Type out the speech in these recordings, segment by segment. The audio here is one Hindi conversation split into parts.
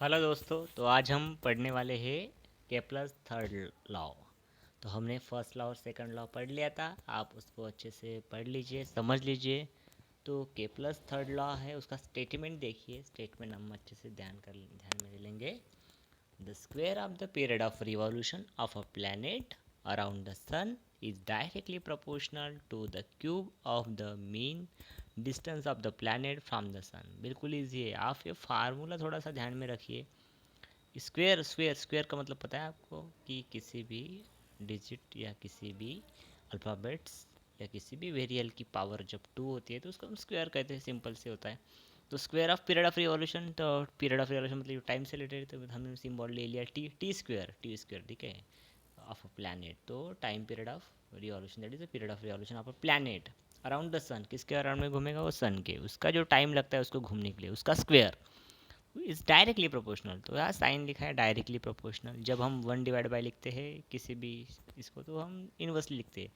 हेलो दोस्तों, तो आज हम पढ़ने वाले हैं केप्लर्स थर्ड लॉ। तो हमने फर्स्ट लॉ और सेकंड लॉ पढ़ लिया था। आप उसको अच्छे से पढ़ लीजिए, समझ लीजिए। तो केप्लर्स थर्ड लॉ है, उसका स्टेटमेंट देखिए। स्टेटमेंट हम अच्छे से ध्यान में लेंगे। The square of the period of revolution of a planet around the sun is directly proportional to the cube of the mean distance of the planet from the sun। बिल्कुल ईजी है। आप ये फार्मूला थोड़ा सा ध्यान में रखिए। स्क्वेयर स्क्वेयर स्क्वेयर का मतलब पता है आपको कि किसी भी डिजिट या किसी भी अल्फ़ाबेट्स या किसी भी वेरिएबल की पावर जब 2 होती है तो उसको हम स्क्वायर कहते हैं। सिंपल से होता है। तो square of period of revolution, तो पीरियड ऑफ रिवॉल्यूशन मतलब टाइम से रिलेटेड, तो हमने सिंबल ले लिया टी स्क्वायर ठीक है, ऑफ अ प्लैनेट। तो time period of revolution that is the period of revolution of a planet around the sun. किसके अराउंड में घूमेगा? वो सन के। उसका जो टाइम लगता है उसको घूमने के लिए, उसका स्क्वायर इज डायरेक्टली प्रोपोर्शनल। तो यहाँ साइन लिखा है डायरेक्टली प्रोपोर्शनल। जब हम 1/बाय लिखते हैं किसी भी इसको, तो हम इन्वर्सली लिखते हैं।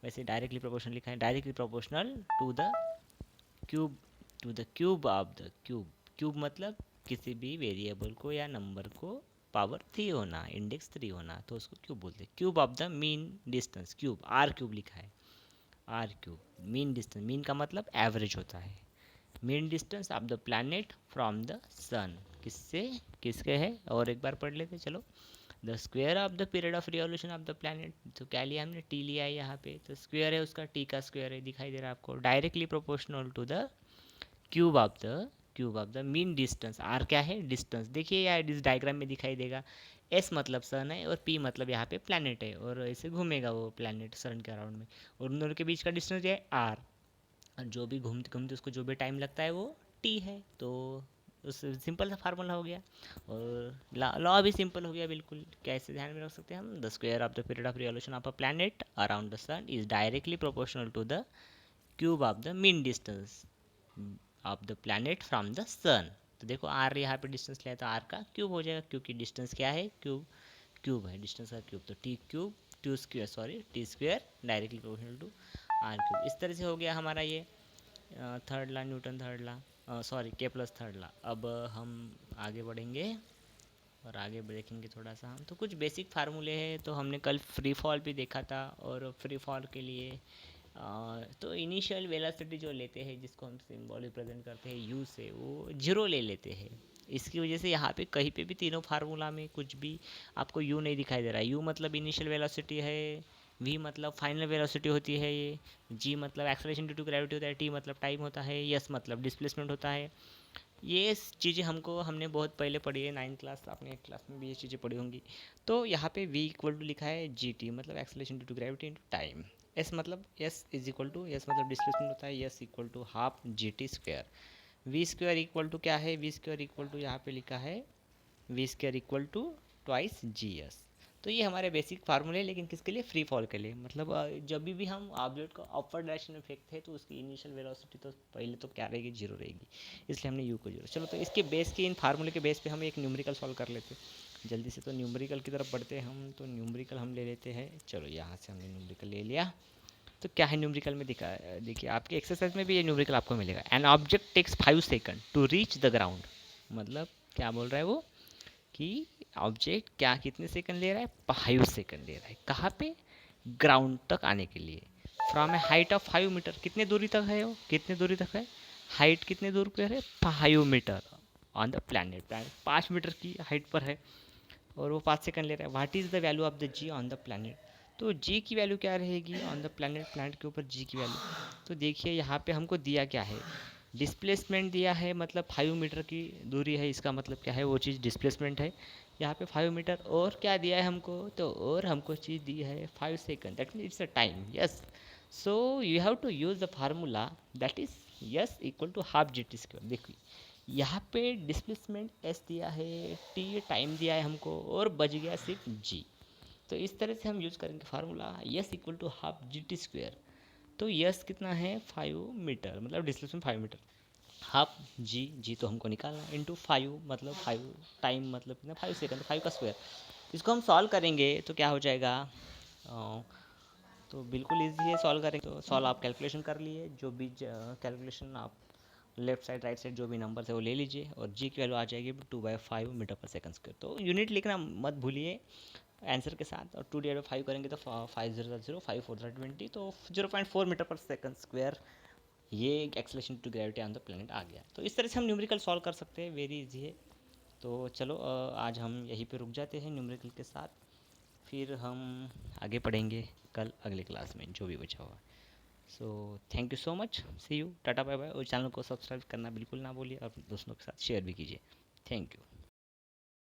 वैसे डायरेक्टली प्रोपोर्शनल लिखा है, directly proportional cube two the cube of the cube. Cube मतलब किसी भी वेरिएबल को या नंबर को पावर 3 होना, इंडेक्स 3 होना, तो उसको क्यूब बोलते हैं। Cube of the mean distance, cube R cube लिखा है, R cube. Mean distance, mean का मतलब एवरेज होता है। Mean distance of the planet from the sun, किससे किसके है, और एक बार पढ़ लेते चलो। The square of the period of revolution of the planet, तो क्या लिया हमने? टी लिया है यहाँ पे। तो स्क्वायर है उसका, टी का स्क्वायर है, दिखाई दे रहा है आपको। Directly proportional to the cube of the mean distance. R क्या है? डिस्टेंस। देखिए यार इस डायग्राम में दिखाई देगा। एस मतलब सन है और पी मतलब यहाँ पे प्लैनेट है, और ऐसे घूमेगा वो प्लैनेट सन के अराउंड में। और उन दोनों के बीच का डिस्टेंस है आर। और जो भी घूमते घूमते उसको जो भी टाइम लगता है वो टी है। तो उस सिंपल सा फार्मूला हो गया। और लॉ भी सिंपल हो गया बिल्कुल। कैसे ध्यान में रख सकते हैं हम? The square of the period of revolution of a planet around the sun is directly proportional to the cube of the mean distance of the planet from the sun. तो देखो आर यहाँ पे डिस्टेंस लिया तो आर का क्यूब हो जाएगा, क्योंकि डिस्टेंस क्या है? क्यूब। क्यूब है डिस्टेंस का क्यूब। तो T cube, two square, sorry T square directly proportional to R cube. इस तरह से हो गया हमारा ये third law, Newton third law, sorry Kepler's third law. अब हम आगे बढ़ेंगे और आगे देखेंगे थोड़ा सा हम। तो कुछ बेसिक फार्मूले हैं। तो हमने कल फ्री फॉल भी देखा था, और फ्री फॉल के लिए तो इनिशियल वेलोसिटी जो लेते हैं, जिसको हम सिंबल रिप्रेजेंट करते हैं यू से, वो जीरो ले लेते हैं। इसकी वजह से यहाँ पे कहीं पे भी तीनों फार्मूला में कुछ भी आपको यू नहीं दिखाई दे रहा है। यू मतलब इनिशियल वेलोसिटी है, वी मतलब फाइनल वेलोसिटी होती है ये, जी मतलब एक्सेलरेशन ड्यू टू ग्रेविटी होता है, टी मतलब टाइम होता है, यस मतलब डिस्प्लेसमेंट होता है। ये चीज़ें हमने बहुत पहले पढ़ी है, 9th क्लास, आपने 8th क्लास में भी ये चीज़ें पढ़ी होंगी। तो यहाँ पे v इक्वल टू लिखा है जी टी, मतलब acceleration due to gravity into time. S मतलब S is equal to, S मतलब डिस्प्लेसमेंट होता है, S equal to half G T square. V square equal to क्या है? वी स्क्वायर इक्वल टू यहाँ पे लिखा है V square equal to twice G S. तो ये हमारे बेसिक फार्मूले, लेकिन किसके लिए? फ्री फॉल के लिए। मतलब जब भी हम ऑब्जेक्ट को अपवर्ड डायरेक्शन में फेंकते हैं तो उसकी इनिशियल वेलोसिटी तो पहले तो क्या रहेगी? जीरो रहेगी। इसलिए हमने यू को जीरो। चलो, तो इसके बेस के इन फार्मूले के बेस पे हम एक न्यूमेरिकल सॉल्व कर लेते हैं जल्दी से। तो न्यूमेरिकल की तरफ बढ़ते हैं हम। तो न्यूमेरिकल हम ले लेते हैं। चलो यहाँ से हमने न्यूमेरिकल ले लिया। तो क्या है न्यूमेरिकल में दिखा? देखिए आपके एक्सरसाइज में भी ये न्यूमेरिकल आपको मिलेगा। An object takes 5 second to reach the ground. मतलब क्या बोल रहा है वो कि ऑब्जेक्ट क्या कितने सेकंड ले रहा है? 5 सेकंड ले रहा है। कहाँ पे? ग्राउंड तक आने के लिए। From a height of 5 metre, कितने दूरी तक है वो? कितने दूरी तक है? हाइट कितने दूर पर है? 5 metre on the planet. Planet 5 metre की हाइट पर है और वो 5 सेकंड ले रहा है। What is the value of the G on the planet? तो जी की वैल्यू क्या रहेगी ऑन द प्लानट? प्लानट के ऊपर जी की वैल्यू। तो देखिए यहाँ पे हमको दिया क्या है? डिस्प्लेसमेंट दिया है, मतलब 5 मीटर की दूरी है, इसका मतलब क्या है? वो चीज़ डिस्प्लेसमेंट है यहाँ पे 5 मीटर। और क्या दिया है हमको? तो और हमको चीज़ दी है 5 second, that mean it's a time. Yes, so you have to use the formula that is S equal to half G T square. देखिए यहाँ पे डिस्प्लेसमेंट एस दिया है, टी टाइम दिया है हमको, और बच गया सिर्फ जी। तो इस तरह से हम यूज़ करेंगे formula S equal to half G T square. तो यस कितना है? 5 मीटर, मतलब displacement 5 metre. Half G, G तो हमको निकालना है, इंटू 5 मतलब 5, टाइम मतलब कितना? 5 सेकंड, 5 का स्क्वायर। इसको हम सॉल्व करेंगे तो क्या हो जाएगा? तो बिल्कुल ईजी है सॉल्व करेंगे। तो सॉल्व आप कैलकुलेशन कर लिए, जो भी कैलकुलेशन आप लेफ्ट साइड राइट साइड जो भी नंबर है वो ले लीजिए, और जी की वैल्यू आ जाएगी 2/5 मीटर पर सेकंड स्क्वायर। तो यूनिट लिखना मत भूलिए आंसर के साथ। और 2/5 करेंगे तो 5 0 0, 5 4 20, तो 0.4 मीटर पर सेकंड स्क्वायर ये acceleration to gravity on the planet आ गया। तो इस तरह से हम न्यूमेरिकल सॉल्व कर सकते हैं, वेरी इजी है। तो चलो आज हम यहीं पे रुक जाते हैं न्यूमेरिकल के साथ, फिर हम आगे पढ़ेंगे कल अगले क्लास में जो भी बचा हुआ। So thank you so much, see you, tata bye bye. और चैनल को सब्सक्राइब करना बिल्कुल ना भूलिए, और दोस्तों के साथ शेयर भी कीजिए। Thank you.